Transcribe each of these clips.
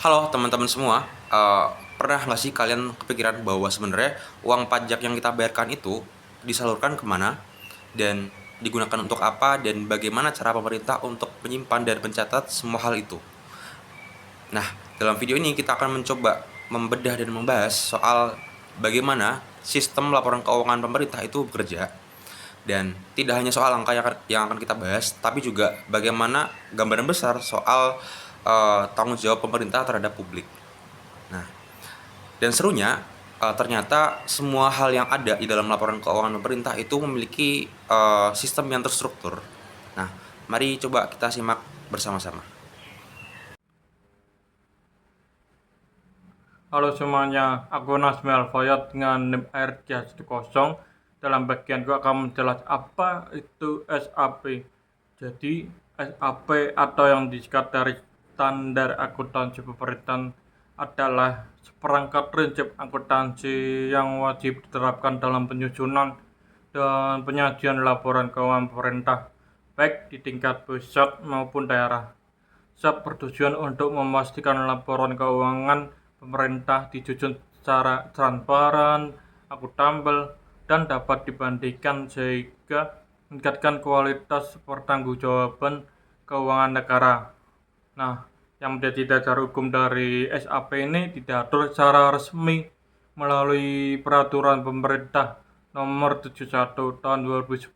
Halo teman-teman semua, pernah nggak sih kalian kepikiran bahwa sebenarnya uang pajak yang kita bayarkan itu disalurkan kemana dan digunakan untuk apa dan bagaimana cara pemerintah untuk menyimpan dan mencatat semua hal itu? Nah, dalam video ini kita akan mencoba membedah dan membahas soal bagaimana sistem laporan keuangan pemerintah itu bekerja dan tidak hanya soal angka yang akan kita bahas, tapi juga bagaimana gambaran besar soal tanggung jawab pemerintah terhadap publik. Nah, dan serunya, ternyata semua hal yang ada di dalam laporan keuangan pemerintah itu memiliki sistem yang terstruktur. Nah, mari coba kita simak bersama-sama. Halo semuanya, aku Nazmi Alfayat dengan NIM RJ10. Dalam bagian gua akan menjelaskan apa itu SAP. Jadi SAP atau yang disingkat dari standar akuntansi pemerintahan adalah seperangkat prinsip akuntansi yang wajib diterapkan dalam penyusunan dan penyajian laporan keuangan pemerintah, baik di tingkat pusat maupun daerah. SAP bertujuan untuk memastikan laporan keuangan pemerintah disusun secara transparan, akuntabel, dan dapat dibandingkan sehingga meningkatkan kualitas pertanggungjawaban keuangan negara. Nah, yang menjadi dasar hukum dari SAP ini diatur secara resmi melalui peraturan pemerintah nomor 71 tahun 2010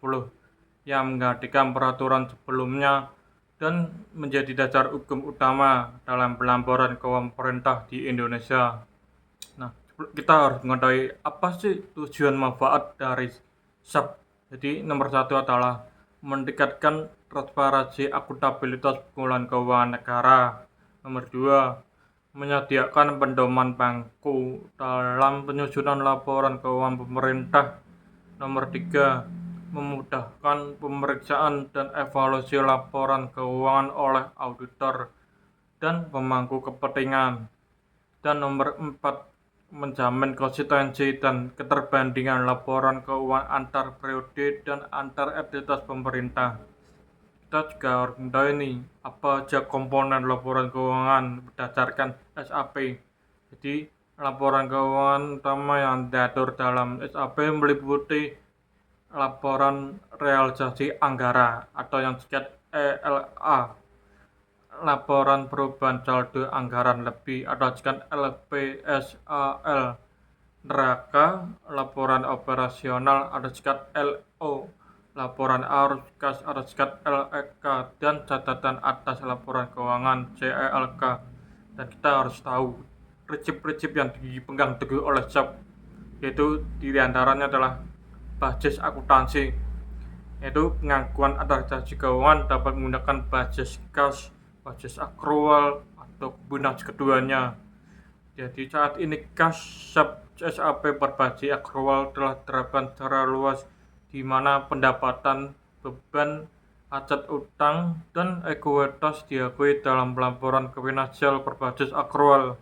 yang menggantikan peraturan sebelumnya dan menjadi dasar hukum utama dalam pelaporan keuangan pemerintah di Indonesia. Nah, kita harus mengetahui apa sih tujuan manfaat dari SAP. Jadi, nomor satu adalah meningkatkan transparansi akuntabilitas pengelolaan keuangan negara. Nomor dua, menyediakan pedoman baku dalam penyusunan laporan keuangan pemerintah. Nomor tiga, memudahkan pemeriksaan dan evaluasi laporan keuangan oleh auditor dan pemangku kepentingan. Dan nomor 4, menjamin konsistensi dan keterbandingan laporan keuangan antar periode dan antar entitas pemerintah. Kita juga harus mengetahui nih, apa aja komponen laporan keuangan berdasarkan SAP. Jadi, laporan keuangan utama yang diatur dalam SAP meliputi laporan realisasi anggara atau yang disingkat ELA, laporan perubahan saldo anggaran lebih atau disingkat LPSAL, neraca, laporan operasional atau disingkat LO, laporan arus kas atau disingkat LEK, dan catatan atas laporan keuangan CELK. Dan kita harus tahu prinsip-prinsip yang dipegang teguh oleh SAP, yaitu diantaranya adalah basis akuntansi, yaitu pengakuan transaksi keuangan dapat menggunakan basis kas, basis akrual, atau kombinasi keduanya. Jadi saat ini kas SAP berbasis akrual telah diterapkan secara luas, di mana pendapatan, beban, aset utang, dan ekuitas diakui dalam laporan finansial berbasis akrual.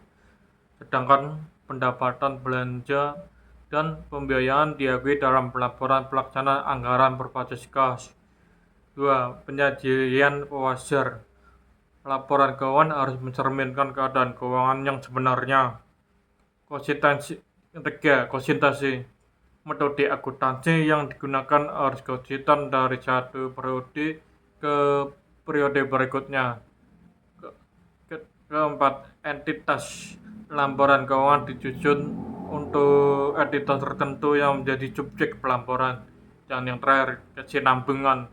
Sedangkan pendapatan belanja dan pembiayaan diakui dalam laporan pelaksanaan anggaran berbasis kas. 2. Penyajian wajar. Laporan keuangan harus mencerminkan keadaan keuangan yang sebenarnya. Konsistensi. 3. Konsistensi. Metode akuntansi yang digunakan harus konsisten dari satu periode ke periode berikutnya. Keempat, entitas. Laporan keuangan disusun untuk entitas tertentu yang menjadi subjek pelaporan. Dan yang terakhir, kesinambungan.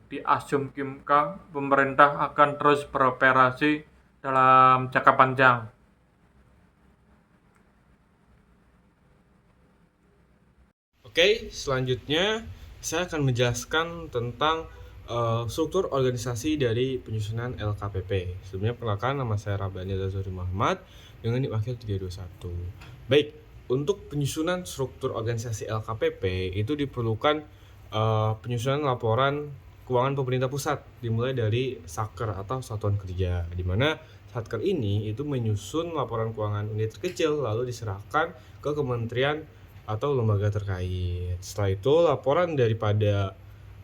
Diasumsikan pemerintah akan terus beroperasi dalam jangka panjang. Oke, selanjutnya saya akan menjelaskan tentang struktur organisasi dari penyusunan LKPP. Sebelumnya perkenalkan, nama saya Rabani Zazuri Muhammad dengan NIM akhir 321. Baik, untuk penyusunan struktur organisasi LKPP itu diperlukan penyusunan laporan keuangan pemerintah pusat dimulai dari Saker atau Satuan Kerja, di mana Satker ini itu menyusun laporan keuangan unit terkecil lalu diserahkan ke kementerian atau lembaga terkait. Setelah itu laporan daripada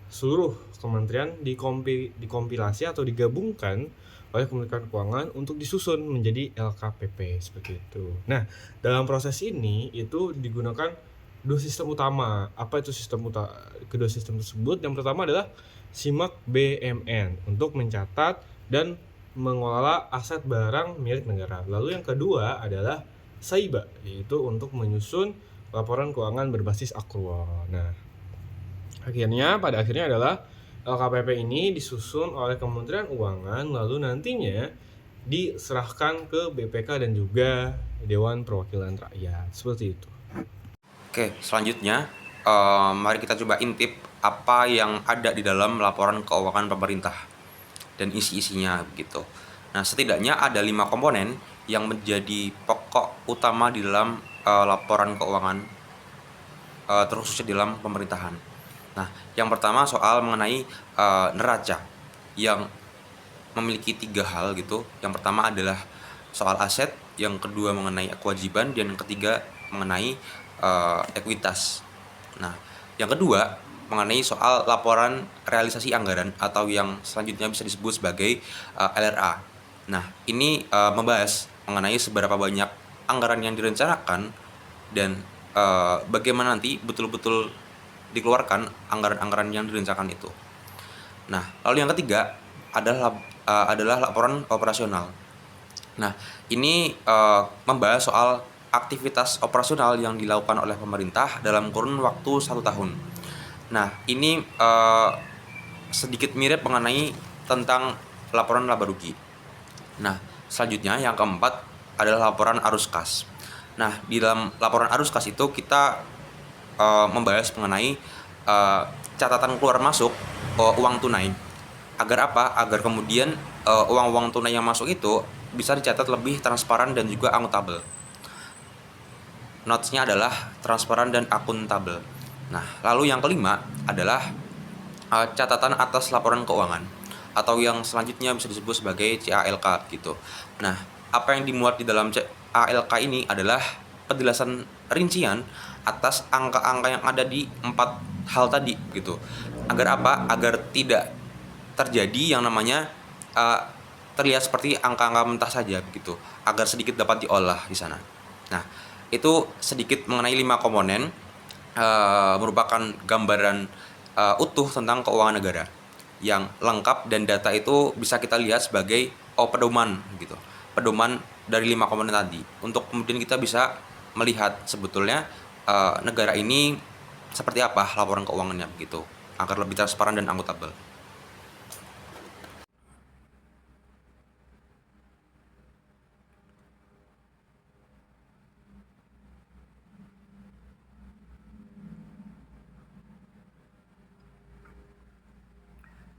seluruh kementerian dikompilasi atau digabungkan oleh Kementerian Keuangan untuk disusun menjadi LKPP seperti itu. Nah, dalam proses ini itu digunakan dua sistem utama. Apa itu kedua sistem tersebut? Yang pertama adalah SIMAK BMN untuk mencatat dan mengelola aset barang milik negara. Lalu yang kedua adalah SAIBA, yaitu untuk menyusun laporan keuangan berbasis akrual. Nah, pada akhirnya adalah LKPP ini disusun oleh Kementerian Keuangan lalu nantinya diserahkan ke BPK dan juga Dewan Perwakilan Rakyat. Seperti itu. Oke, selanjutnya mari kita coba intip apa yang ada di dalam laporan keuangan pemerintah dan isi-isinya begitu. Nah, setidaknya ada 5 komponen yang menjadi pokok utama di dalam laporan keuangan terkhususnya di dalam pemerintahan. Nah, yang pertama soal mengenai neraca yang memiliki 3 hal gitu. Yang pertama adalah soal aset, yang kedua mengenai kewajiban, dan yang ketiga mengenai ekuitas. Nah, yang kedua mengenai soal laporan realisasi anggaran atau yang selanjutnya bisa disebut sebagai LRA. Nah, ini membahas mengenai seberapa banyak anggaran yang direncanakan dan bagaimana nanti betul-betul dikeluarkan anggaran-anggaran yang direncanakan itu. Nah, lalu yang ketiga adalah laporan operasional. Nah, ini membahas soal aktivitas operasional yang dilakukan oleh pemerintah dalam kurun waktu 1 tahun. Nah, ini sedikit mirip mengenai tentang laporan laba rugi. Nah, selanjutnya yang keempat adalah laporan arus kas. Nah, di dalam laporan arus kas itu kita membahas mengenai catatan keluar masuk uang tunai. Agar apa? Agar kemudian uang-uang tunai yang masuk itu bisa dicatat lebih transparan dan juga akuntabel. Notes-nya adalah transparan dan akuntabel. Nah, lalu yang kelima adalah catatan atas laporan keuangan atau yang selanjutnya bisa disebut sebagai CALK gitu. Nah, apa yang dimuat di dalam CALK ini adalah penjelasan rincian atas angka-angka yang ada di 4 hal tadi gitu. Agar apa? Agar tidak terjadi yang namanya terlihat seperti angka-angka mentah saja gitu. Agar sedikit dapat diolah di sana. Nah, itu sedikit mengenai 5 komponen merupakan gambaran utuh tentang keuangan negara yang lengkap, dan data itu bisa kita lihat sebagai pedoman gitu. Pedoman dari 5 komponen tadi untuk kemudian kita bisa melihat sebetulnya negara ini seperti apa laporan keuangannya begitu agar lebih transparan dan akuntabel.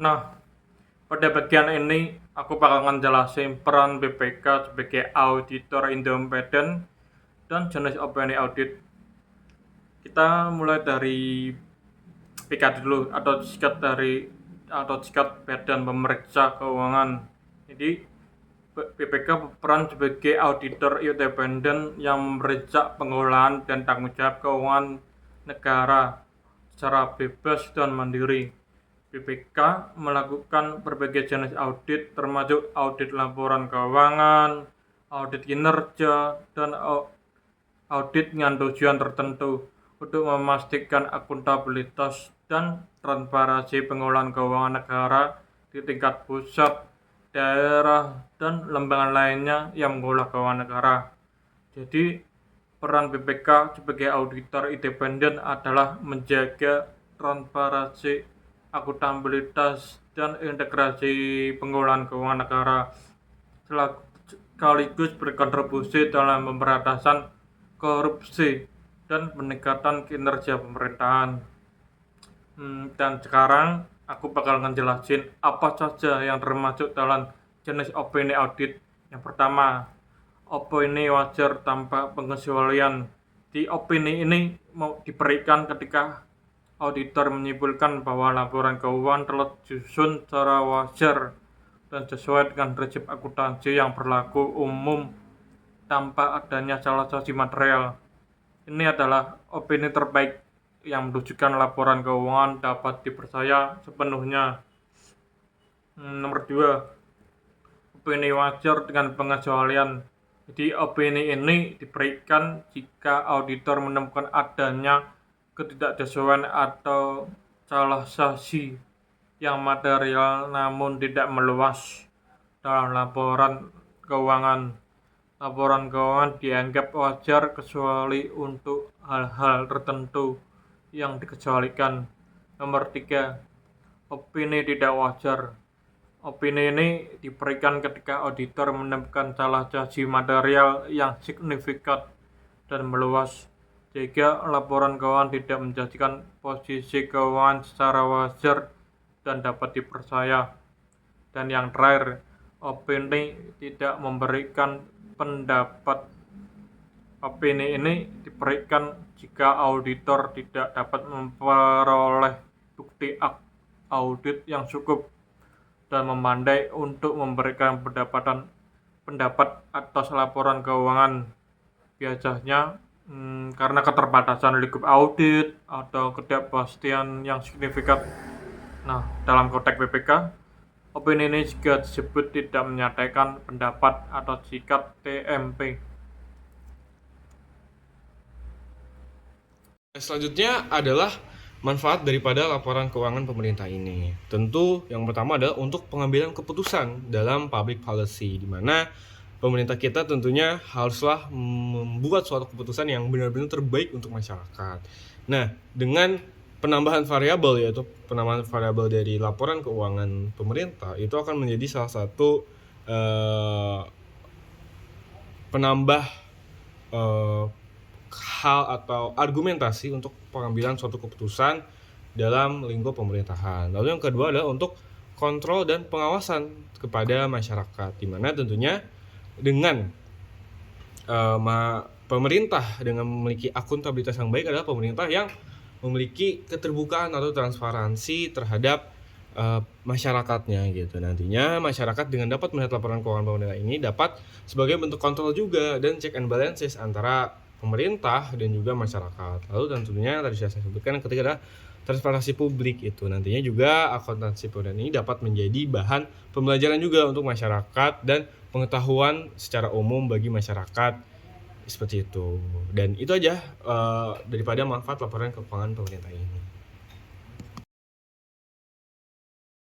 Nah, pada bagian ini aku bakal ngejelasin peran BPK sebagai auditor independen dan jenis opini audit. Kita mulai dari BK dulu atau sikat badan pemeriksa keuangan. Jadi BPK berperan sebagai auditor independen yang memeriksa pengelolaan dan tanggung jawab keuangan negara secara bebas dan mandiri. BPK melakukan berbagai jenis audit termasuk audit laporan keuangan, audit kinerja, dan audit dengan tujuan tertentu untuk memastikan akuntabilitas dan transparansi pengelolaan keuangan negara di tingkat pusat, daerah, dan lembaga lainnya yang mengelola keuangan negara. Jadi, peran BPK sebagai auditor independen adalah menjaga transparansi, akuntabilitas, dan integrasi pengelolaan keuangan negara, sekaligus berkontribusi dalam pemberantasan korupsi dan peningkatan kinerja pemerintahan. Dan sekarang aku bakal ngejelasin apa saja yang termasuk dalam jenis opini audit. Yang pertama, opini wajar tanpa pengecualian. Di opini ini mau diberikan ketika auditor menyimpulkan bahwa laporan keuangan telah disusun secara wajar dan sesuai dengan prinsip akuntansi yang berlaku umum tanpa adanya salah satu material. Ini adalah opini terbaik yang menunjukkan laporan keuangan dapat dipercaya sepenuhnya. Nomor 2, opini wajar dengan pengecualian. Jadi opini ini diberikan jika auditor menemukan adanya ketidaksesuaian atau salah sasi yang material namun tidak meluas dalam laporan keuangan. Laporan keuangan dianggap wajar kecuali untuk hal-hal tertentu yang dikecualikan. Nomor 3, opini tidak wajar. Opini ini diberikan ketika auditor menemukan salah satu material yang signifikan dan meluas, sehingga laporan keuangan tidak menjadikan posisi keuangan secara wajar dan dapat dipercaya. Dan yang terakhir, opini tidak memberikan pendapat. Opini ini diberikan jika auditor tidak dapat memperoleh bukti audit yang cukup dan memandai untuk memberikan pendapat atas laporan keuangan. Biasanya karena keterbatasan lingkup audit atau ketidakpastian yang signifikan. Nah, dalam konteks PPK, opini ini juga disebut tidak menyatakan pendapat atau sikap TMP. Selanjutnya adalah manfaat daripada laporan keuangan pemerintah ini. Tentu yang pertama adalah untuk pengambilan keputusan dalam public policy, di mana pemerintah kita tentunya haruslah membuat suatu keputusan yang benar-benar terbaik untuk masyarakat. Nah, dengan penambahan variabel, yaitu penambahan variabel dari laporan keuangan pemerintah, itu akan menjadi salah satu penambah hal atau argumentasi untuk pengambilan suatu keputusan dalam lingkup pemerintahan. Lalu yang kedua adalah untuk kontrol dan pengawasan kepada masyarakat, di mana tentunya dengan pemerintah dengan memiliki akuntabilitas yang baik adalah pemerintah yang memiliki keterbukaan atau transparansi terhadap masyarakatnya gitu. Nantinya masyarakat dengan dapat melihat laporan keuangan pemerintah ini dapat sebagai bentuk kontrol juga dan check and balances antara pemerintah dan juga masyarakat. Lalu tentunya tadi saya sebutkan yang ketiga adalah transparansi publik. Itu nantinya juga akuntansi pemerintah ini dapat menjadi bahan pembelajaran juga untuk masyarakat dan pengetahuan secara umum bagi masyarakat, seperti itu. Dan itu aja daripada manfaat laporan keuangan pemerintah ini.